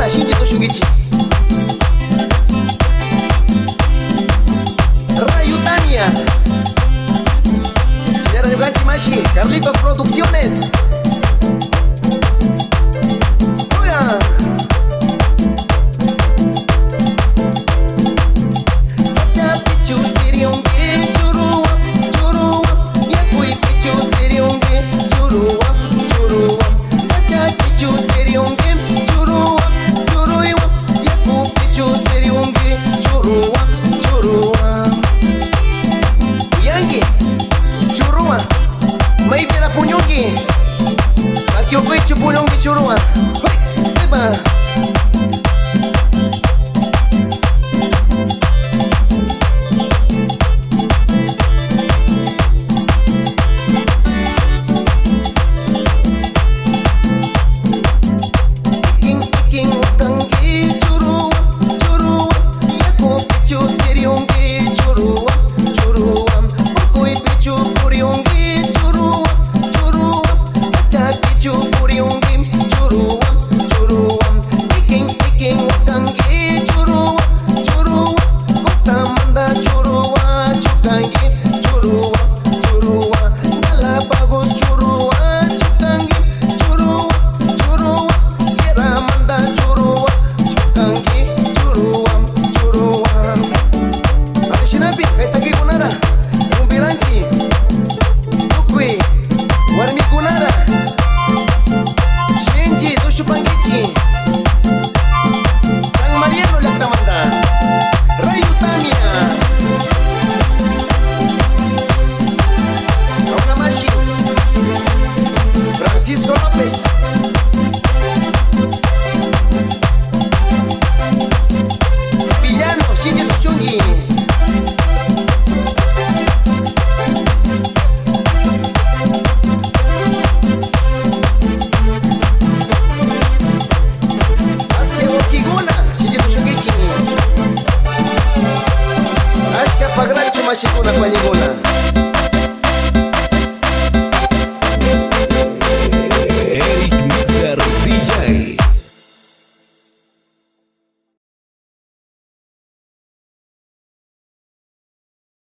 Pigona, shinji to shungichi. Rayu Tania. Chidera Yugachi Mashi. Carlitos Producciones. Oiga. Sacha pichu sirionge churuwa, churuwa. Yakui pichu sirionge churuwa, churuwa. Sacha pichu sirionge churuwa, churuwa. Yaku pichu sirionge churuwa, churuwa. Uyangi, churuwa. Mai pera punyongi. Aqui eu vejo punyongi churuwa. Hoi, beba. Francisco López. Villano, Shinji Tushungi. Asia Okiguna, Shinji Tushungichi. Ashka Pagracho Mashikuna Panyiguna.